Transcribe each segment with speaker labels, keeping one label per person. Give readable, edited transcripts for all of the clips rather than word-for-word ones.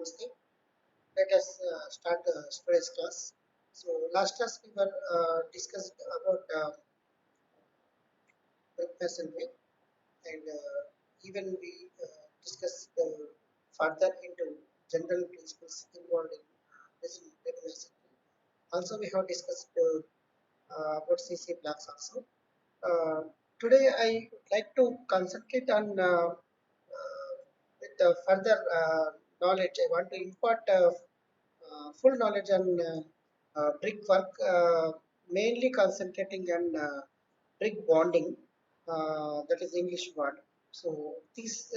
Speaker 1: Namaste. Let us start today's class. So last class we were discussed about brick masonry, and even we discussed further into general principles involved in brick masonry. Also, we have discussed about CC blocks also. Today, I would like to concentrate on with further knowledge. I want to impart full knowledge on brickwork, mainly concentrating on brick bonding, that is English word. So this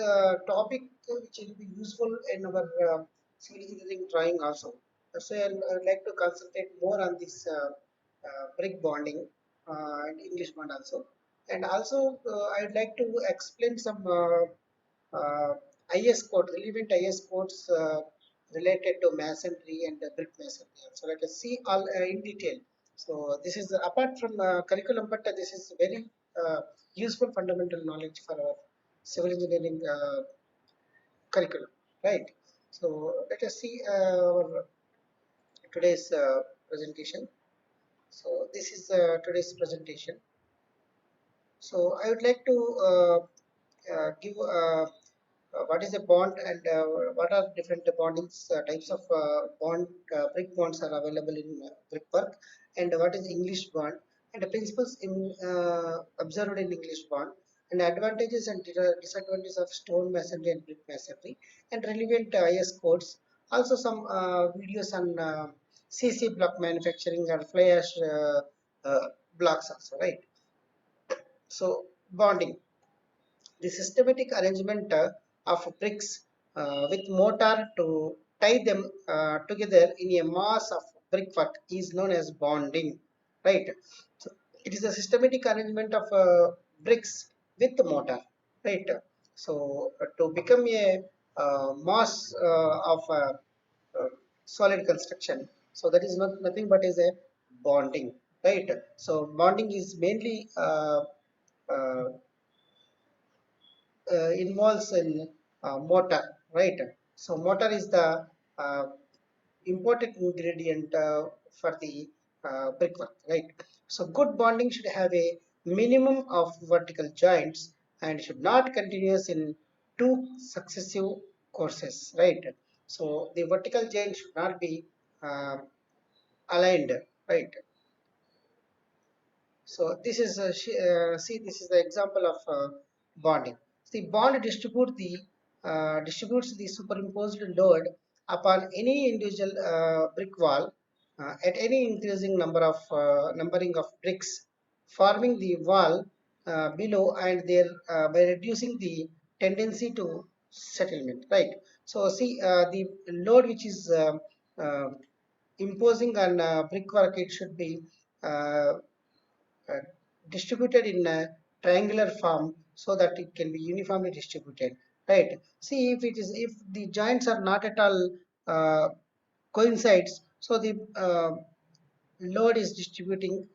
Speaker 1: topic which will be useful in our civil engineering drawing also. So I would like to concentrate more on this brick bonding and English bond also. And also I would like to explain some IS code, relevant IS codes related to masonry and brick masonry. So let us see all in detail. So this is apart from curriculum, but this is very useful fundamental knowledge for our civil engineering curriculum, right? So let us see our today's presentation. So this is today's presentation. So I would like to give what is a bond and what are different bonding types of bond brick bonds are available in brickwork, and what is English bond and the principles in observed in English bond, and advantages and disadvantages of stone masonry and brick masonry, and relevant IS codes. Also some videos on CC block manufacturing and fly ash blocks also, right? So bonding, the systematic arrangement of bricks with mortar to tie them together in a mass of brickwork is known as bonding, right? So it is a systematic arrangement of bricks with mortar, right? So to become a mass of uh, solid construction, so that is not nothing but is a bonding, right? So bonding is mainly uh, involves in mortar, right? So mortar is the uh, important ingredient for the brickwork, right? So good bonding should have a minimum of vertical joints and should not continuous in two successive courses, right? So the vertical joint should not be uh, aligned, right? So this is see, this is the example of bonding. The bond distributes the superimposed load upon any individual brick wall at any increasing numbering of bricks, forming the wall below and there by reducing the tendency to settlement. Right. So see the load which is uh, imposing on brickwork, it should be uh, uh, distributed in a triangular form so that it can be uniformly distributed, right? See, if the joints are not at all coincides, so the load is distributing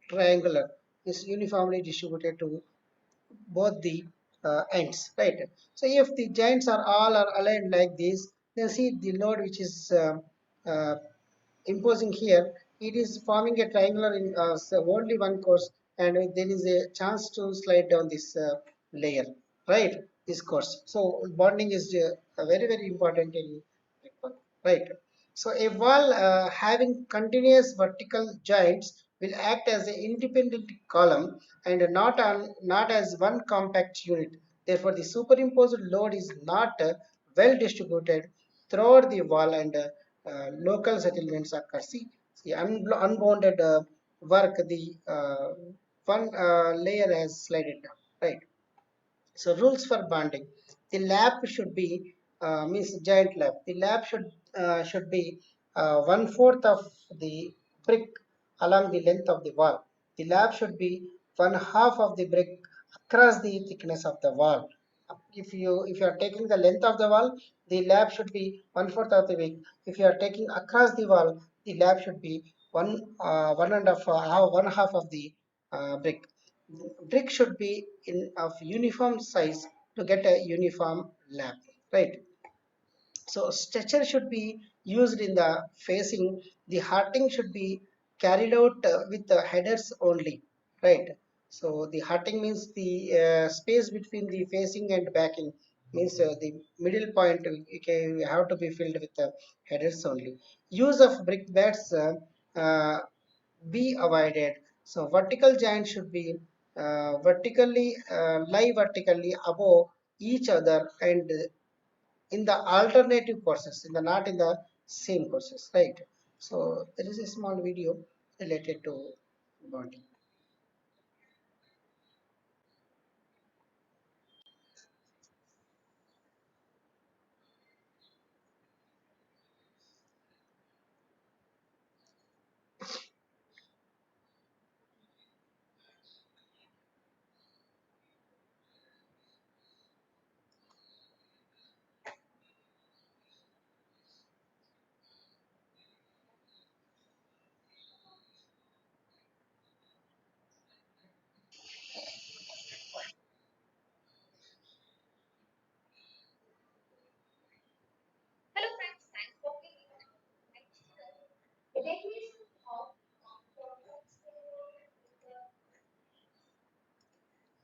Speaker 1: triangular, is uniformly distributed to both the ends, right? So if the joints are all are aligned like this, then see the load which is uh, imposing here, it is forming a triangular in so only one course, and there is a chance to slide down this layer, right? This course. So bonding is very important in brickwork, right? So a wall having continuous vertical joints will act as an independent column and not as one compact unit. Therefore the superimposed load is not well distributed throughout the wall, and local settlements occur. See, the unbounded work, the one layer has slided down, right? So rules for bonding: the lap should be means giant lap. The lap should be one-fourth of the brick along the length of the wall. The lap should be one half of the brick across the thickness of the wall. If you are taking the length of the wall, the lap should be one-fourth of the brick. If you are taking across the wall, the lap should be one half of the brick. Brick should be in of uniform size to get a uniform lap, right? So stretcher should be used in the facing. The hearting should be carried out with the headers only, right? So the hearting means the space between the facing and backing, means the middle point have to be filled with the headers only. Use of brick bats uh, be avoided. So vertical joint should be vertically lie vertically above each other and in the alternative courses, in the not in the same courses, right? So there is a small video related to bonding.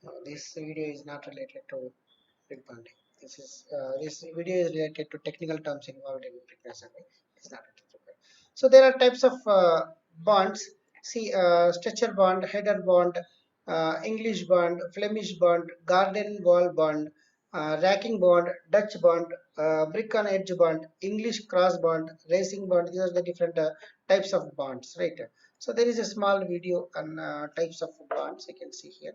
Speaker 1: No, this video is not related to brick bonding. This video is related to technical terms involved in brick masonry. It's not related to that. So there are types of bonds. See, stretcher bond, header bond, English bond, Flemish bond, garden wall bond, racking bond, Dutch bond, brick on edge bond, English cross bond, racing bond. These are the different types of bonds, right? So there is a small video on types of bonds. You can see here.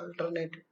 Speaker 1: alternate.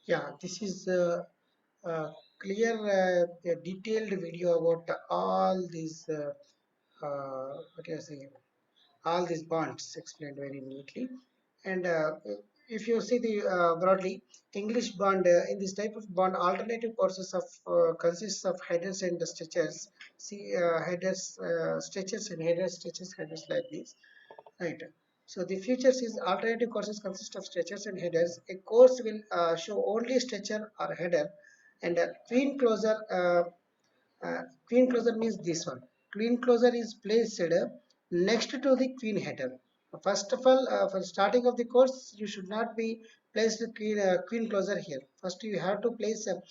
Speaker 1: Yeah, this is clear, a detailed video about all these, what you are saying, all these bonds explained very neatly. And if you see the broadly, English bond, in this type of bond, alternative courses of consists of headers and stretchers. See, headers, stretchers and headers like this. Right. So the features is alternative courses consist of stretchers and headers. A course will show only stretcher or header, and a queen closer means this one. Queen closer is placed next to the queen header. First of all, for starting of the course, you should not be placed queen closer here. First, you have to place a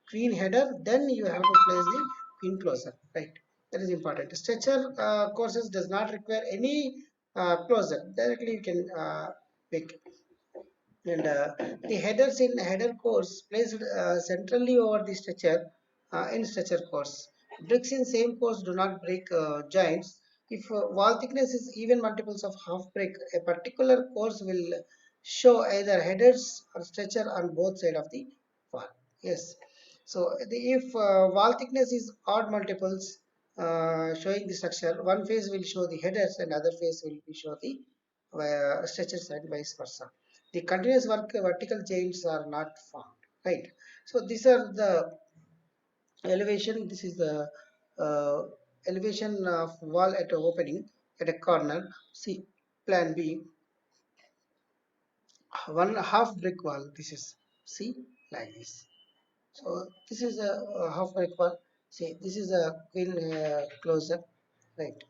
Speaker 1: queen header, then you have to place the queen closer. Right. That is important. Stretcher courses does not require any closer. Directly you can pick. And the headers in header course placed centrally over the structure in structure course. Bricks in same course do not break joints. If wall thickness is even multiples of half brick, a particular course will show either headers or structure on both sides of the wall. Yes. So if wall thickness is odd multiples showing the structure, one face will show the headers and other face will be show the structures and vice versa. The continuous vertical chains are not found, right? So these are the elevation. This is the uh, elevation of wall at a opening at a corner. See, plan B, one half brick wall. This is, see, like this. So this is a half brick wall. See, this is a queen closer, right?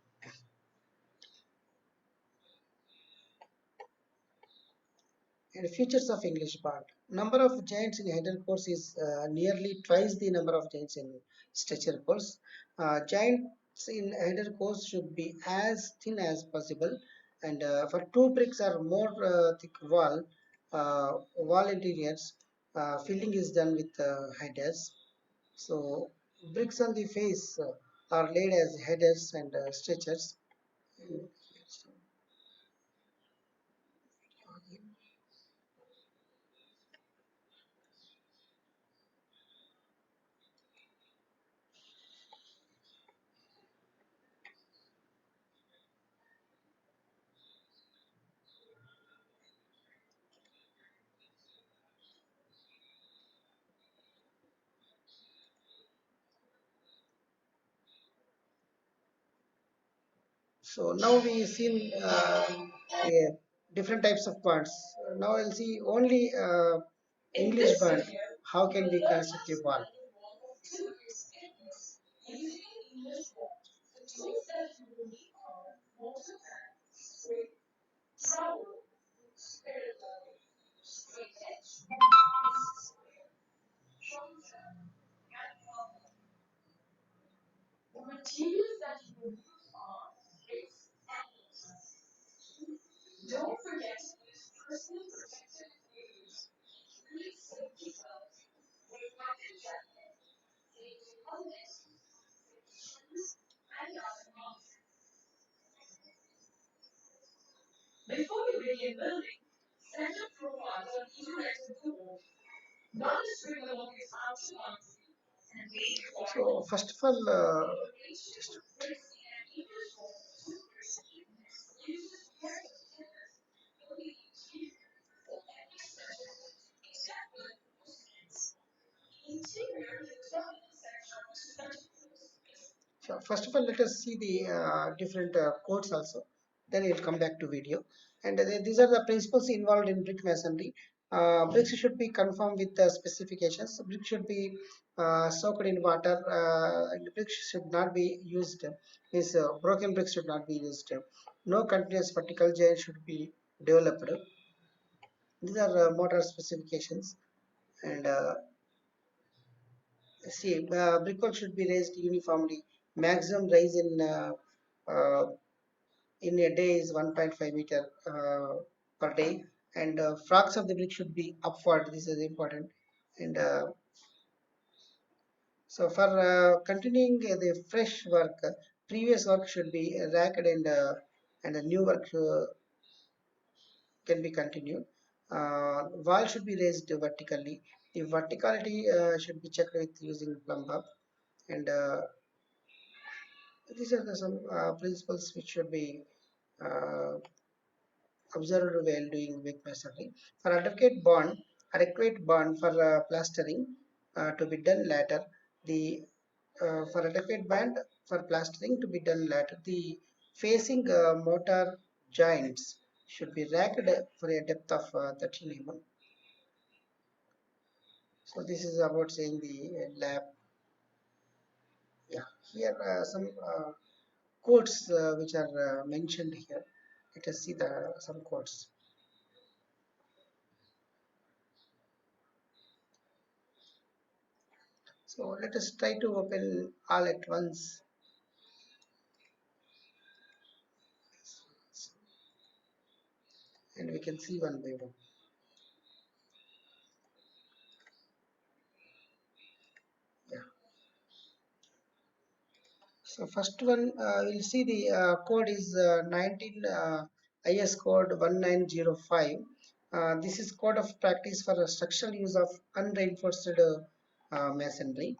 Speaker 1: And features of English bond. Number of giants in header course is nearly twice the number of giants in stretcher course. Giants in header course should be as thin as possible, and for two bricks or more thick wall interiors, filling is done with headers. So bricks on the face are laid as headers and stretchers. Mm. So now we seen yeah, different types of bonds. Now I'll see only English bond. How can we construct a bond? So first of all, first of all, let us see the different codes also. Then we'll come back to video. And these are the principles involved in brick masonry. Bricks should be conformed with the specifications. Bricks should be soaked in water. And bricks should not be used. Means broken bricks should not be used. No continuous vertical joint should be developed. These are motor specifications. And see, brickwork should be raised uniformly. Maximum rise uh, in a day is 1.5 meter per day, and frogs of the brick should be upward. This is important. And so for continuing the fresh work, previous work should be racked and the new work can be continued. Wall should be raised vertically. The verticality should be checked with using plumb up, and these are some principles which should be uh, observed while doing brick masonry. For adequate bond for plastering to be done later. The For adequate band for plastering to be done later, the facing mortar joints should be racked for a depth of 13 mm. So this is about saying the lab. Yeah, here some codes which are mentioned here. Let us see the some codes. So let us try to open all at once, and we can see one by one. Yeah. So first one, we'll see the code is 19 IS code 1905. This is code of practice for structural use of unreinforced masonry.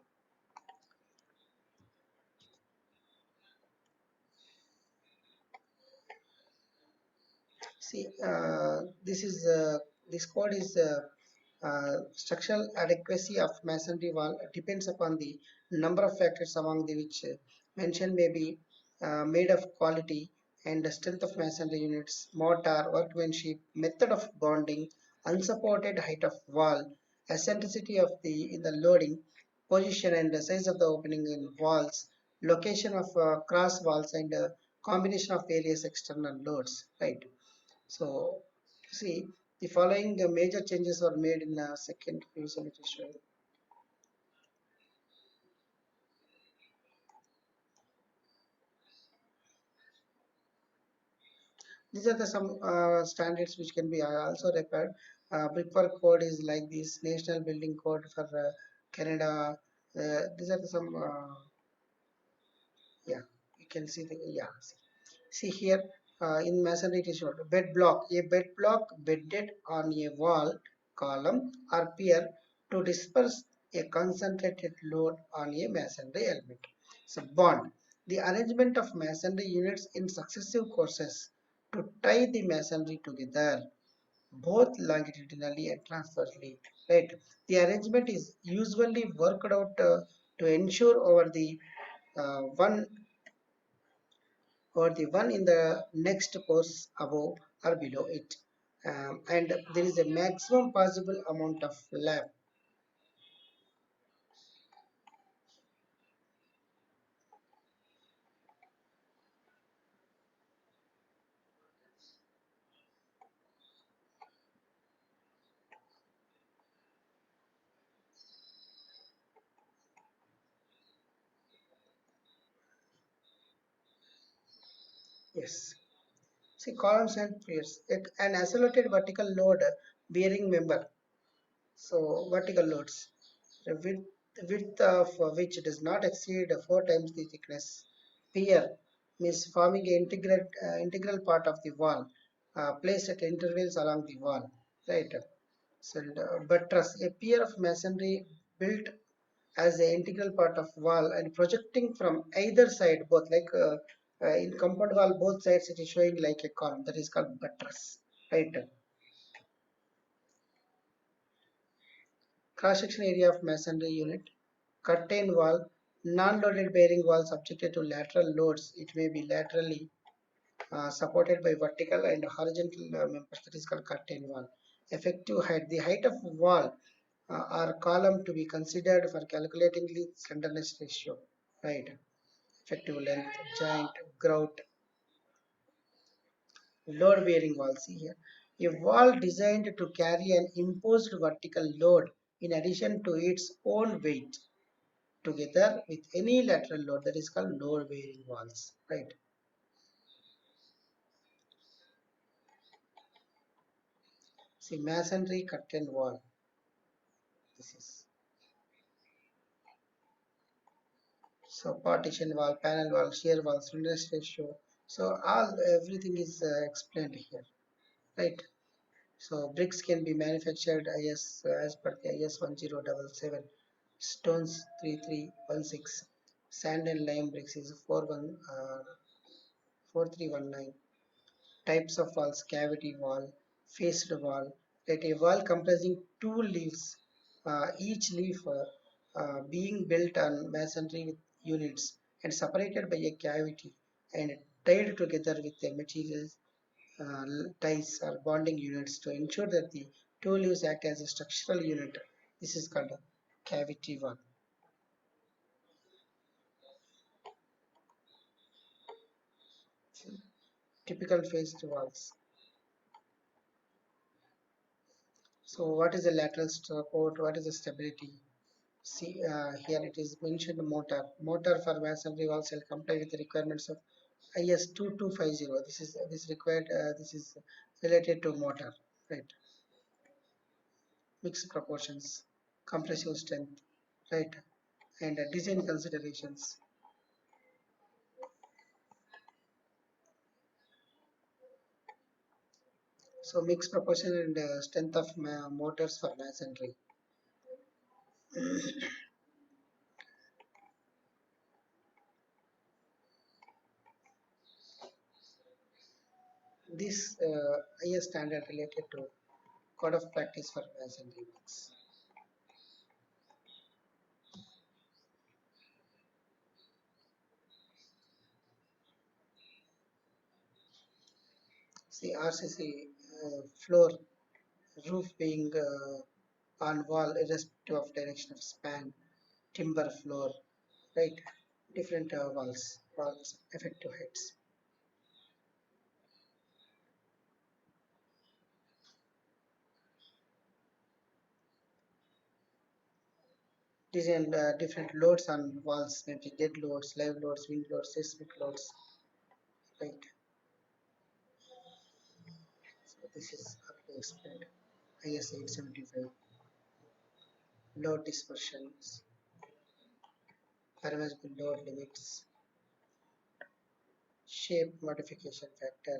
Speaker 1: See, this code is structural adequacy of masonry wall depends upon the number of factors among the which mentioned may be made of quality and the strength of masonry units, mortar, workmanship, method of bonding, unsupported height of wall, eccentricity of the in the loading, position and the size of the opening in walls, location of cross walls and combination of various external loads. Right. So, see, the following major changes were made in second revision edition. These are the some standards which can be also required. Brickwork code is like this National Building Code for Canada. These are the some yeah. You can see the yeah. See here in masonry it is shown bed block. A bed block bedded on a wall, column or pier to disperse a concentrated load on a masonry element. So bond. The arrangement of masonry units in successive courses to tie the masonry together both longitudinally and transversely. Right. The arrangement is usually worked out to ensure over the one or the one in the next course above or below it, and there is a maximum possible amount of lab. Yes, see columns and piers, an isolated vertical load bearing member, so vertical loads, the width of which does not exceed 4 times the thickness. Pier means forming an integral part of the wall, placed at intervals along the wall, right? So, buttress, a pier of masonry built as an integral part of wall and projecting from either side, both like in compound wall, both sides it is showing like a column, that is called buttress, right? Cross section area of masonry unit, curtain wall, non-loaded bearing wall subjected to lateral loads. It may be laterally supported by vertical and horizontal members, that is called curtain wall. Effective height, the height of wall or column to be considered for calculating the slenderness ratio, right? Effective length, joint, grout, load bearing wall. See here, a wall designed to carry an imposed vertical load in addition to its own weight together with any lateral load, that is called load bearing walls, right? See masonry curtain wall. This is so partition wall, panel wall, shear wall, slenderness ratio. So all everything is explained here, right? So bricks can be manufactured IS as per the IS 1077, stones 3316, sand and lime bricks is 4319. Types of walls: cavity wall, faced wall. Let a wall comprising two leaves, each leaf being built on masonry with units and separated by a cavity and tied together with the materials ties or bonding units to ensure that the two leaves act as a structural unit. This is called a cavity wall. Typical faced walls. So what is the lateral support? What is the stability? See here it is mentioned motor. Motor for masonry walls shall comply with the requirements of IS 2250. This required. This is related to motor, right? Mixed proportions, compressive strength, right? And design considerations. So mixed proportion and strength of motors for masonry. This IS standard related to code of practice for masonry works. See RCC floor roof being on wall irrespective of direction of span, timber floor, right? Different walls, effective heights. Design different loads on walls, maybe dead loads, live loads, wind loads, seismic loads, right? So this is already explained. IS 875 load dispersions, permissible load limits, shape modification factor.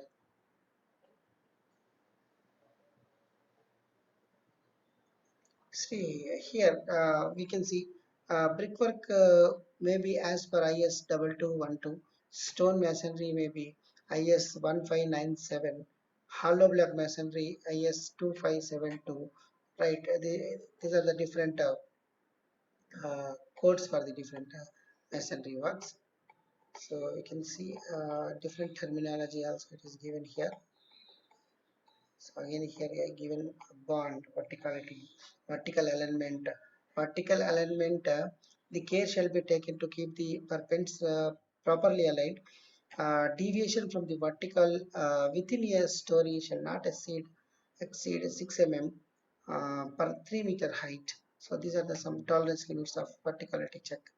Speaker 1: See here we can see brickwork may be as per IS 2212, stone masonry may be IS 1597, hollow block masonry IS 2572. Right, these are the different codes for the different masonry works. So you can see different terminology also it is given here. So again here I given bond, verticality, vertical alignment. Vertical alignment, the care shall be taken to keep the perpends properly aligned. Deviation from the vertical within a story shall not exceed 6 mm per 3 meter height. So these are the some tolerance limits of verticality check.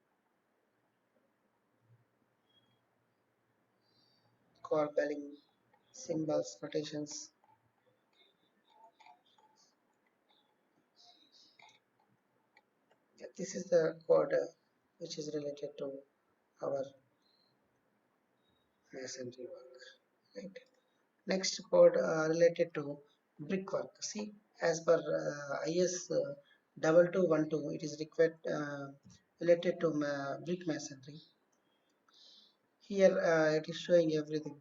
Speaker 1: Corbelling symbols, notations. This is the code which is related to our masonry work, right? Next code related to brickwork. See, as per IS 2212, it is required related to brick masonry. Here it is showing everything.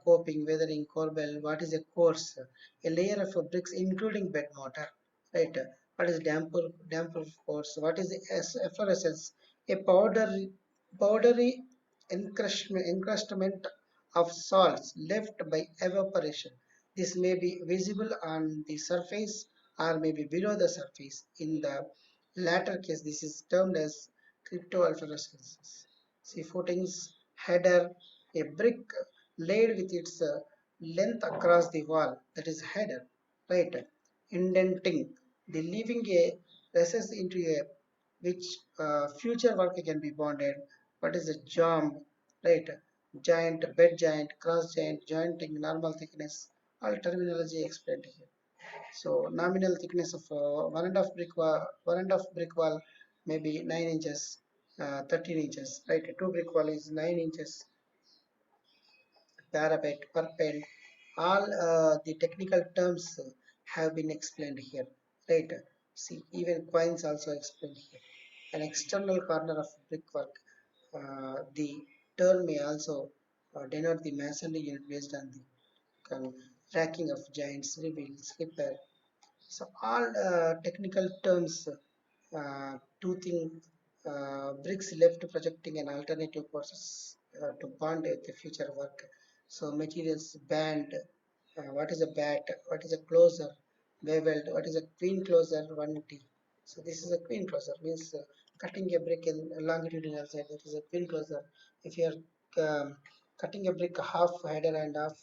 Speaker 1: Coping, weathering, corbel, what is a course, a layer of bricks including bed mortar, right? What is damper course? What is the efflorescence? A powdery encrustment of salts left by evaporation. This may be visible on the surface or maybe below the surface. In the latter case, this is termed as cryptoalpharescence. See footings, header, a brick laid with its length across the wall, that is header, right? Indenting, the leaving a recess into a which future work can be bonded. What is a jump, right? Giant, bed giant, cross giant, jointing, normal thickness, all terminology explained here. So nominal thickness of one and half brick wall may be 9 inches, 13 inches, right? Two brick wall is 9 inches, parapet, perpend, all the technical terms have been explained here, right? See, even coins also explained here. An external corner of brickwork. The term may also denote the masonry unit based on the racking of joints, reveal, slipper. So all technical terms, toothing, bricks left projecting an alternative process to bond with the future work. So materials band, what is a bat, what is a closer, beveled, what is a queen closer, 1T. So this is a queen closer, means cutting a brick in a longitudinal side, that is a queen closer. If you are cutting a brick half header and half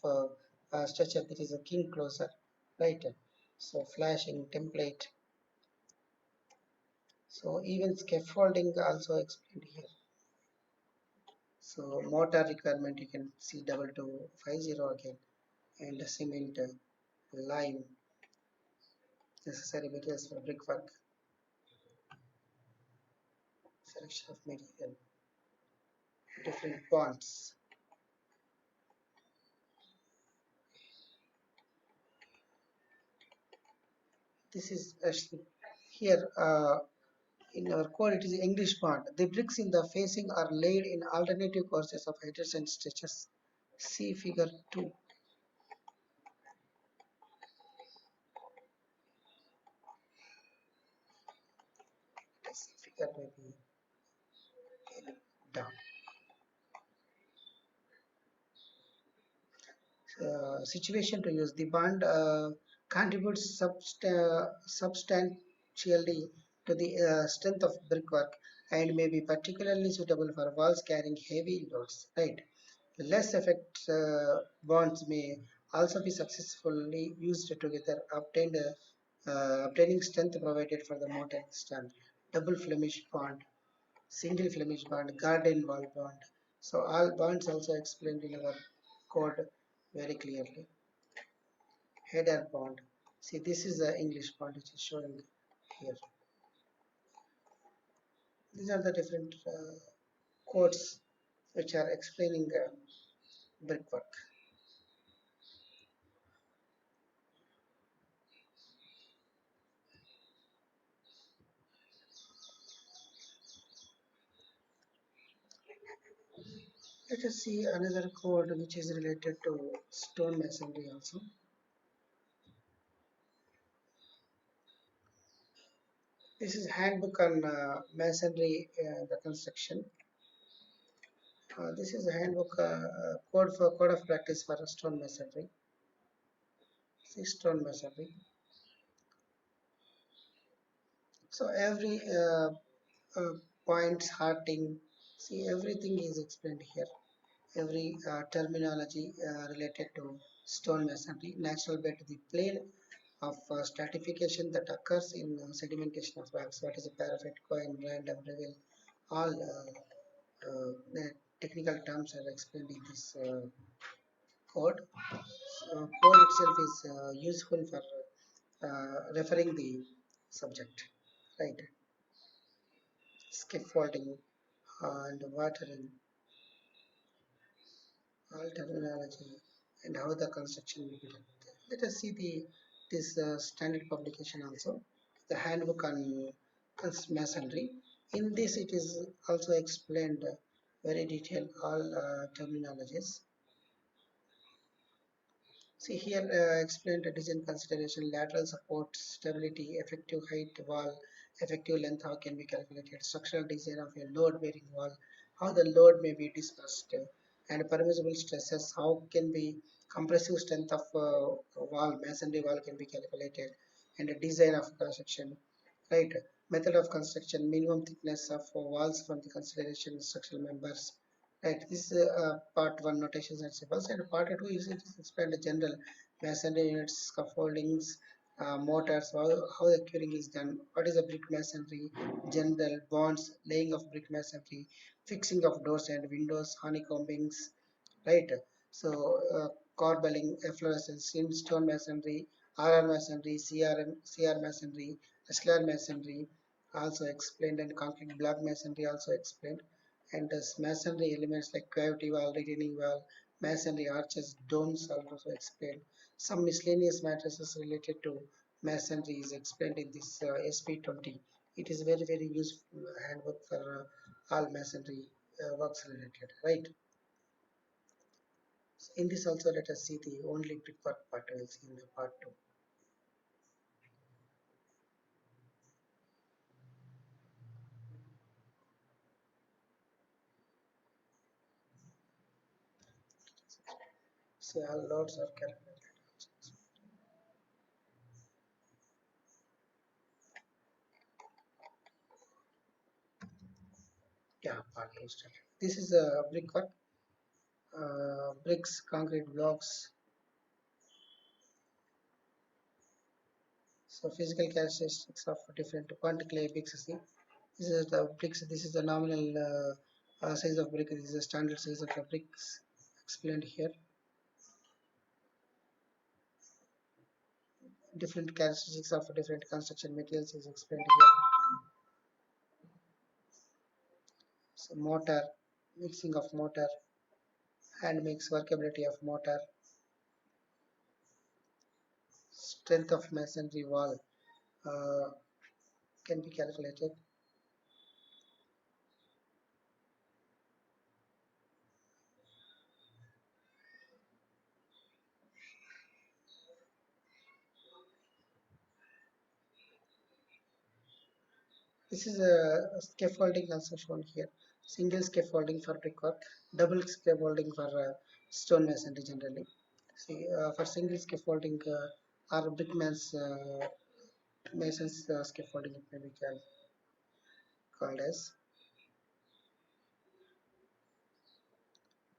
Speaker 1: stretcher, that is a king closer, right? So flashing template. So even scaffolding also explained here. So mortar requirement you can see 2250 again, and cement, lime, necessary materials for brickwork, selection of material, different bonds. This is actually here in our code it is English bond. The bricks in the facing are laid in alternative courses of headers and stretches. See figure 2. This figure may be down. Situation to use. The bond contributes substantially to the strength of brickwork and may be particularly suitable for walls carrying heavy loads. Right. Less effect bonds may also be successfully used together, obtaining strength provided for the mortar stand. Double Flemish bond, single Flemish bond, garden wall bond. So all bonds also explained in our code very clearly. Header bond. See, this is the English bond which is showing here. These are the different codes which are explaining brickwork. Let us see another code which is related to stone masonry also. This is handbook on masonry, the construction. This is a handbook code of practice for stone masonry. See stone masonry. So every points, hearting, see everything is explained here. Every terminology related to stone masonry. Natural bed, the plane of stratification that occurs in sedimentation of rocks. What is a parapet, coin, random, reveal, all the technical terms are explained in this code. So code itself is useful for referring the subject, right? Scaffolding and watering, all terminology and how the construction will be done. Let us see the this standard publication also, the handbook on masonry. In this, it is also explained very detailed all terminologies. See here explained the design consideration, lateral support, stability, effective height wall, effective length, how can be calculated, structural design of a load bearing wall, how the load may be dispersed, and permissible stresses, how can be compressive strength of wall, masonry wall can be calculated, and the design of construction, right? Method of construction, minimum thickness of walls from the consideration structural members. Right, this is part one notations and symbols, and part two is it is explained the general masonry units, scaffoldings, mortars, how the curing is done, what is a brick masonry, general bonds, laying of brick masonry, fixing of doors and windows, honeycombings, right? So corbelling, efflorescence in stone masonry, RR masonry, CR masonry, SLR masonry, also explained, and concrete block masonry also explained, and masonry elements like cavity wall, retaining wall, masonry, arches, domes are also explained. Some miscellaneous matters related to masonry is explained in this SP20. It is very very useful handbook for all masonry works related, right? So in this also let us see the only brickwork part. We will see in the part 2. See all loads are calculated. Yeah, part 2 started. This is a brickwork, bricks, concrete blocks. So physical characteristics of different quantity clay bricks. See, this is the bricks. This is the nominal size of brick. This is the standard size of the bricks explained here. Different characteristics of different construction materials is explained here. So mortar, mixing of mortar, hand mix, workability of mortar, strength of masonry wall uh, can be calculated. This is a scaffolding also shown here. Single scaffolding for brickwork, double scaffolding for stone masonry generally. See, for single scaffolding or brickman's mason's scaffolding it may be called as.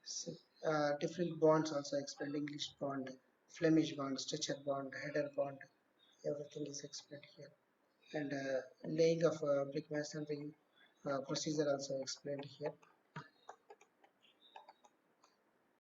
Speaker 1: See, different bonds also explained: English bond, Flemish bond, Stretcher bond, header bond. Everything is explained here. And laying of brick masonry procedure also explained here.